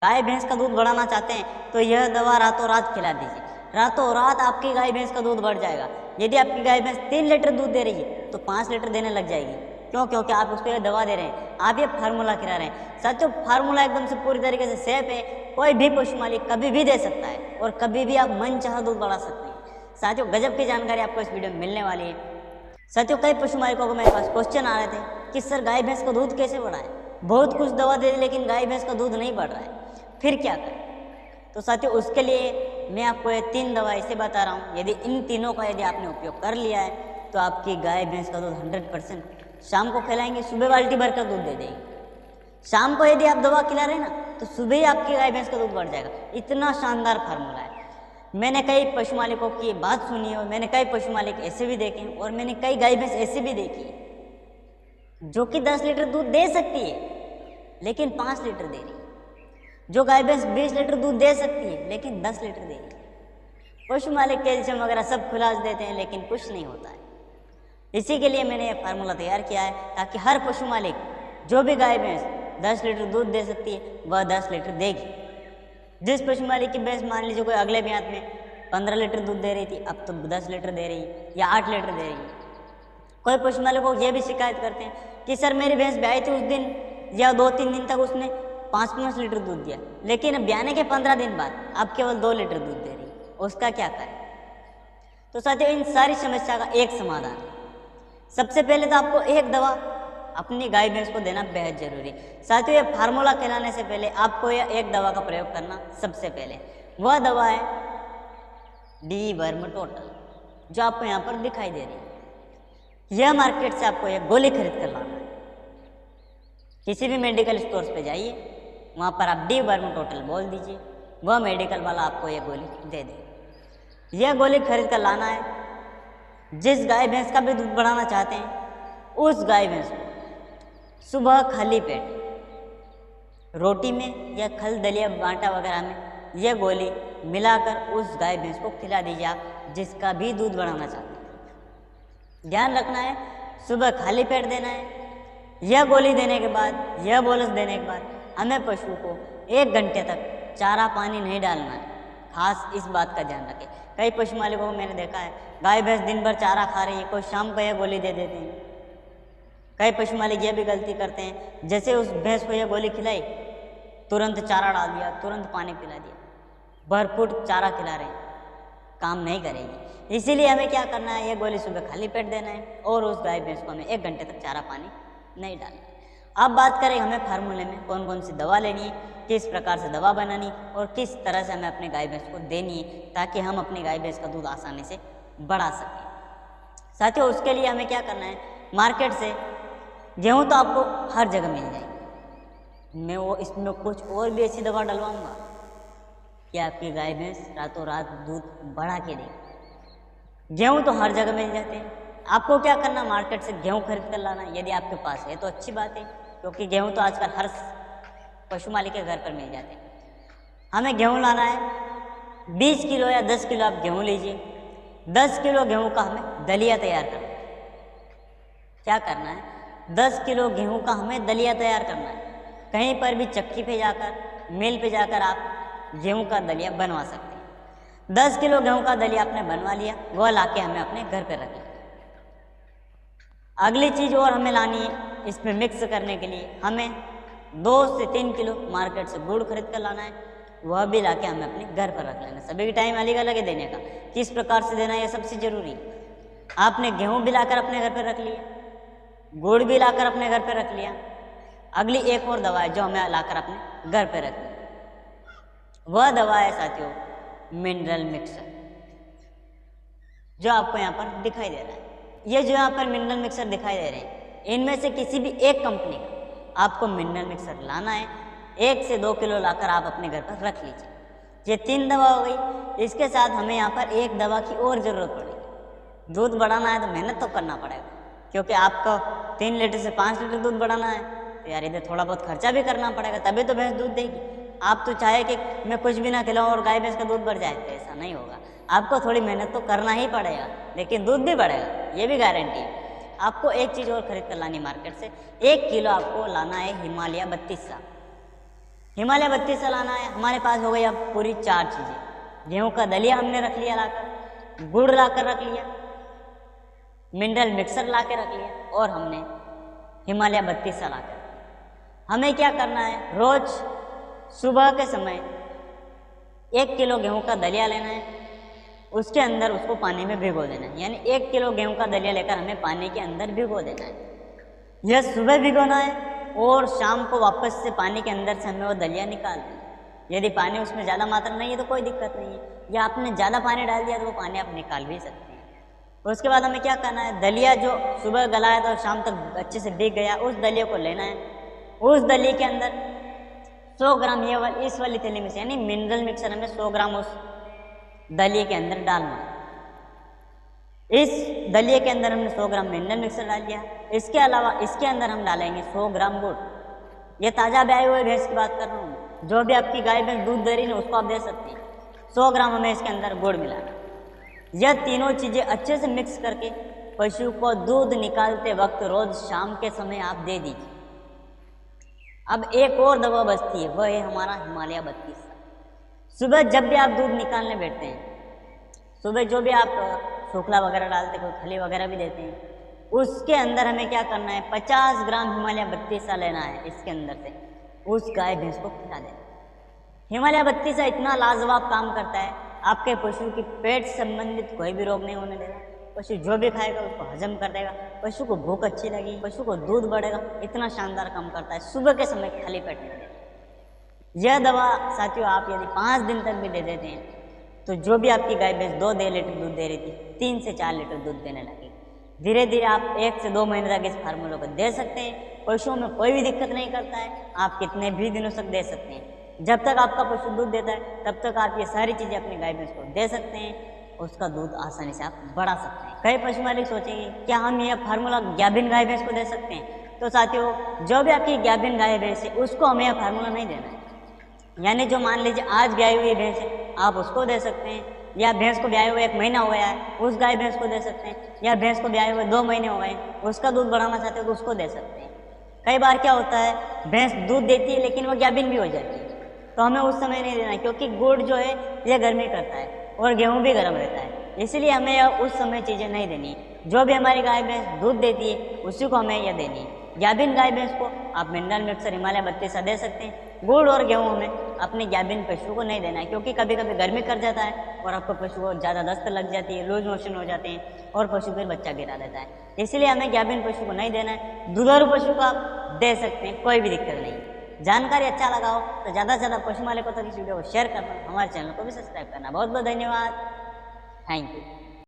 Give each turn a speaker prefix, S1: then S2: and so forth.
S1: गाय भैंस का दूध बढ़ाना चाहते हैं तो यह दवा रातों रात खिला दीजिए, रातों रात आपकी गाय भैंस का दूध बढ़ जाएगा। यदि आपकी गाय भैंस 3 लीटर दूध दे रही है तो 5 लीटर देने लग जाएगी। क्यों? क्योंकि आप उसको ये दवा दे रहे हैं, आप ये फार्मूला खिला रहे हैं। साथियों, फार्मूला एकदम से पूरी तरीके से सेफ है, कोई भी पशु मालिक कभी भी दे सकता है और कभी भी आप मन चाह दूध बढ़ा सकते हैं। साथियों, गजब की जानकारी आपको इस वीडियो में मिलने वाली है। साथियों, कई पशु मालिकों को मेरे पास क्वेश्चन आ रहे थे कि सर गाय भैंस का दूध कैसे बढ़ाएं, बहुत कुछ दवा दे दी लेकिन गाय भैंस का दूध नहीं बढ़ रहा है, फिर क्या करें? तो साथियों, उसके लिए मैं आपको ये 3 दवा ऐसे बता रहा हूँ। यदि इन तीनों का यदि आपने उपयोग कर लिया है तो आपकी गाय भैंस का दूध 100% शाम को खिलाएंगे, सुबह बाल्टी भरकर दूध दे देंगे। शाम को यदि आप दवा खिला रहे हैं ना तो सुबह ही आपकी गाय भैंस का दूध बढ़ जाएगा। इतना शानदार फार्मूला है। मैंने कई पशु मालिकों की बात सुनी है और मैंने कई पशु मालिक ऐसे भी देखे हैं और मैंने कई गाय भैंस ऐसे भी देखी है जो कि 10 लीटर दूध दे सकती है लेकिन 5 लीटर दे रही है, जो गाय भैंस 20 लीटर दूध दे सकती है लेकिन 10 लीटर दे रही है। पशु मालिक कैल्शियम वगैरह सब खुलास देते हैं लेकिन कुछ नहीं होता है। इसी के लिए मैंने ये फार्मूला तैयार किया है ताकि हर पशु मालिक जो भी गाय भैंस 10 लीटर दूध दे सकती है वह 10 लीटर देगी। जिस पशु मालिक की भैंस मान लीजिए कोई अगले ब्यात में 15 लीटर दूध दे रही थी, अब तो 10 लीटर दे रही है या 8 लीटर दे रही है। कोई पशु मालिक को ये भी शिकायत करते हैं कि सर मेरी भैंस ब्याई थी उस दिन या 2-3 दिन तक उसने 5-5 लीटर दूध दिया, लेकिन अब ब्याने के 15 दिन बाद अब केवल 2 लीटर दूध दे रही है, उसका क्या करें? तो साथियों, इन सारी समस्या का एक समाधान है। सबसे पहले तो आपको एक दवा अपनी गाय भैंस को देना बेहद जरूरी है। साथियों, ये फार्मूला खिलाने से पहले आपको यह एक दवा का प्रयोग करना सबसे पहले, वह दवा है डीवर्म टोटल, जो आपको यहाँ पर दिखाई दे रही है। यह मार्केट से आपको यह गोली खरीद कर लाना है। किसी भी मेडिकल स्टोर्स पे जाइए, वहाँ पर आप डीवर्म टोटल बोल दीजिए, वह मेडिकल वाला आपको यह गोली दे दे। यह गोली खरीद कर लाना है। जिस गाय भैंस का भी दूध बढ़ाना चाहते हैं उस गाय भैंस को सुबह खाली पेट रोटी में या खल दलिया बांटा वगैरह में यह गोली मिलाकर उस गाय भैंस को खिला दीजिए आप, जिसका भी दूध बढ़ाना चाहते हैं। ध्यान रखना है, सुबह खाली पेट देना है। यह गोली देने के बाद, यह बोलस देने के बाद हमें पशु को 1 घंटे तक चारा पानी नहीं डालना है। खास इस बात का ध्यान रखें। कई पशु मालिकों को मैंने देखा है गाय भैंस दिन भर चारा खा रही है, कोई शाम को यह गोली दे देते हैं। कई पशु मालिक यह भी गलती करते हैं, जैसे उस भैंस को यह गोली खिलाई तुरंत चारा डाल दिया, तुरंत पानी पिला दिया, भरपूर चारा खिला रहे हैं, काम नहीं करेगी। इसीलिए हमें क्या करना है, यह गोली सुबह खाली पेट देना है और उस गाय भैंस को हमें 1 घंटे तक चारा पानी नहीं डालना है। अब बात करें हमें फार्मूले में कौन कौन सी दवा लेनी है, किस प्रकार से दवा बनानी और किस तरह से हमें अपने गाय भैंस को देनी है ताकि हम अपनी गाय भैंस का दूध आसानी से बढ़ा सकें। साथियों, उसके लिए हमें क्या करना है, मार्केट से गेहूँ तो आपको हर जगह मिल जाएगी। मैं वो इसमें कुछ और भी ऐसी दवा डलवाऊंगा कि आपकी गाय भैंस रातों रात दूध बढ़ा के देगी। गेहूँ तो हर जगह मिल जाते हैं। आपको क्या करना, मार्केट से गेहूँ खरीद कर लाना। यदि आपके पास है तो अच्छी बात है, क्योंकि गेहूँ तो आजकल हर पशु मालिक के घर पर मिल जाते हैं। हमें गेहूँ लाना है 20 किलो या 10 किलो आप गेहूँ लीजिए। 10 किलो गेहूँ का हमें दलिया तैयार करना है। क्या करना है, 10 किलो गेहूँ का हमें दलिया तैयार करना है। कहीं पर भी चक्की पे जाकर, मिल पे जाकर आप गेहूँ का दलिया बनवा सकते हैं। 10 किलो गेहूँ का दलिया आपने बनवा लिया, वह लाके हमें अपने घर पे रख लिया। अगली चीज़ और हमें लानी है, इसमें मिक्स करने के लिए हमें 2 से 3 किलो मार्केट से गुड़ खरीद कर लाना है, वह भी लाके हमें अपने घर पर रख लेना। सभी टाइम अलग अलग है देने का, किस प्रकार से देना है सबसे जरूरी। आपने गेहूँ भी लाकर अपने घर पर रख लिया, गुड़ भी लाकर अपने घर पर रख लिया। अगली एक और दवा है जो हमें लाकर अपने घर पर रख लिया, वह दवा है साथियों मिनरल मिक्सर, जो आपको यहाँ पर दिखाई दे रहा है। ये जो यहाँ पर मिनरल मिक्सर दिखाई दे रहे हैं, इनमें से किसी भी एक कंपनी का आपको मिनरल मिक्सर लाना है। 1 से 2 किलो लाकर आप अपने घर पर रख लीजिए। ये 3 दवा हो गई। इसके साथ हमें यहाँ पर एक दवा की और ज़रूरत पड़ेगी। दूध बढ़ाना है तो मेहनत तो करना पड़ेगा, क्योंकि आपको 3 लीटर से 5 लीटर दूध बढ़ाना है तो यार इधर थोड़ा बहुत खर्चा भी करना पड़ेगा, तभी तो भैंस दूध देगी। आप तो चाहे कि मैं कुछ भी ना खिलाऊं और गाय भैंस का दूध बढ़ जाए, तो ऐसा नहीं होगा। आपको थोड़ी मेहनत तो करना ही पड़ेगा, लेकिन दूध भी बढ़ेगा, ये भी गारंटी है। आपको एक चीज़ और खरीद कर लानी मार्केट से, 1 किलो आपको लाना है हिमालय 32 सा। हिमालय 32 लाना है। हमारे पास हो गई अब पूरी 4 चीज़ें। गेहूं का दलिया हमने रख लिया लाकर, गुड़ लाकर रख लिया, मिनरल मिक्सर ला के रख लिया, और हमने हिमालय 32 लाकर। हमें क्या करना है, रोज सुबह के समय 1 किलो गेहूं का दलिया लेना है, उसके अंदर उसको पानी में भिगो देना है। यानी 1 किलो गेहूं का दलिया लेकर हमें पानी के अंदर भिगो देना है। यह सुबह भिगोना है और शाम को वापस से पानी के अंदर से हमें वो दलिया निकाल देना है। यदि पानी उसमें ज़्यादा मात्रा नहीं है तो कोई दिक्कत नहीं है, या आपने ज़्यादा पानी डाल दिया तो वो पानी आप निकाल भी सकते हैं। उसके बाद हमें क्या करना है, दलिया जो सुबह गलाया था शाम तक अच्छे से भीग गया, उस दलिया को लेना है। उस दलिए के अंदर 100 ग्राम इस वाली थैली में से यानी मिनरल मिक्सर हमें 100 ग्राम उस दलिए के अंदर डालना है। इस दलिए के अंदर हमने 100 ग्राम मिनरल मिक्सर डाल दिया। इसके अलावा इसके अंदर हम डालेंगे 100 ग्राम गुड़। ये ताज़ा ब्याई हुए भैंस की बात कर रहा हूँ, जो भी आपकी गाय भैंस दूध दे रही है उसको आप दे सकते हैं। 100 ग्राम हमें इसके अंदर गुड़ मिलाना। यह तीनों चीज़ें अच्छे से मिक्स करके पशु को दूध निकालते वक्त रोज शाम के समय आप दे दीजिए। अब एक और दवा बचती है, वह है हमारा हिमालय 32। सुबह जब भी आप दूध निकालने बैठते हैं, सुबह जो भी आप सूखला वगैरह डालते, कोई खली वगैरह भी देते हैं, उसके अंदर हमें क्या करना है, 50 ग्राम हिमालय 32 लेना है। इसके अंदर से उस गाय भैंस को खिला देना। हिमालय 32 इतना लाजवाब काम करता है, आपके पशु की पेट संबंधित कोई भी रोग नहीं होने देगा। पशु जो भी खाएगा उसको हजम कर देगा, पशु को भूख अच्छी लगेगी, पशु को दूध बढ़ेगा। इतना शानदार काम करता है, सुबह के समय खाली पेट में देना। यह दवा साथियों आप यदि 5 दिन तक भी दे देते हैं तो जो भी आपकी गाय भैंस 2 लीटर दूध दे रही थी, 3 से 4 लीटर दूध देने लगेगी। धीरे धीरे आप 1 से 2 महीने तक इस फार्मूले को दे सकते हैं। पशुओं में कोई भी दिक्कत नहीं करता है, आप कितने भी दिनों तक दे सकते हैं। जब तक आपका पशु दूध देता है तब तक आप ये सारी चीज़ें अपनी गाय भैंस को दे सकते हैं, उसका दूध आसानी से आप बढ़ा सकते हैं। कई पशु मालिक सोचेंगे क्या हम यह फार्मूला गाभिन गाय भैंस को दे सकते हैं? तो साथियों जो भी आपकी गाभिन गाय भैंस है उसको हमें यह फार्मूला नहीं देना है। यानी जो मान लीजिए आज ब्याई हुई भैंस है आप उसको दे सकते हैं, या भैंस को ब्याए हुए 1 महीना हो गया है उस गाय भैंस को दे सकते हैं, या भैंस को ब्याए हुए 2 महीने हो गए उसका दूध बढ़ाना चाहते हो तो उसको दे सकते हैं। कई बार क्या होता है, भैंस दूध देती है लेकिन वो गाभिन भी हो जाती है, तो हमें उस समय नहीं देना, क्योंकि गुड़ जो है ये गर्मी करता है और गेहूँ भी गर्म रहता है, इसलिए हमें उस समय चीज़ें नहीं देनी। जो भी हमारी गाय भैंस दूध देती है उसी को हमें यह देनी है। गाभिन गाय भैंस को आप मिनरल मिक्सर हिमालय 32 दे सकते हैं। गुड़ और गेहूँ हमें अपने गाभिन पशु को नहीं देना है, क्योंकि कभी कभी गर्मी कर जाता है और आपको पशु को ज़्यादा दस्त लग जाती है, लूज मोशन हो जाते हैं और पशु फिर बच्चा गिरा देता है। इसलिए हमें गाभिन पशु को नहीं देना है। दुधारू पशु को आप दे सकते हैं, कोई भी दिक्कत नहीं। जानकारी अच्छा लगा हो तो ज़्यादा से ज़्यादा पशु मालिकों तक इस वीडियो को शेयर करना, हमारे चैनल को भी सब्सक्राइब करना। बहुत बहुत धन्यवाद, थैंक यू।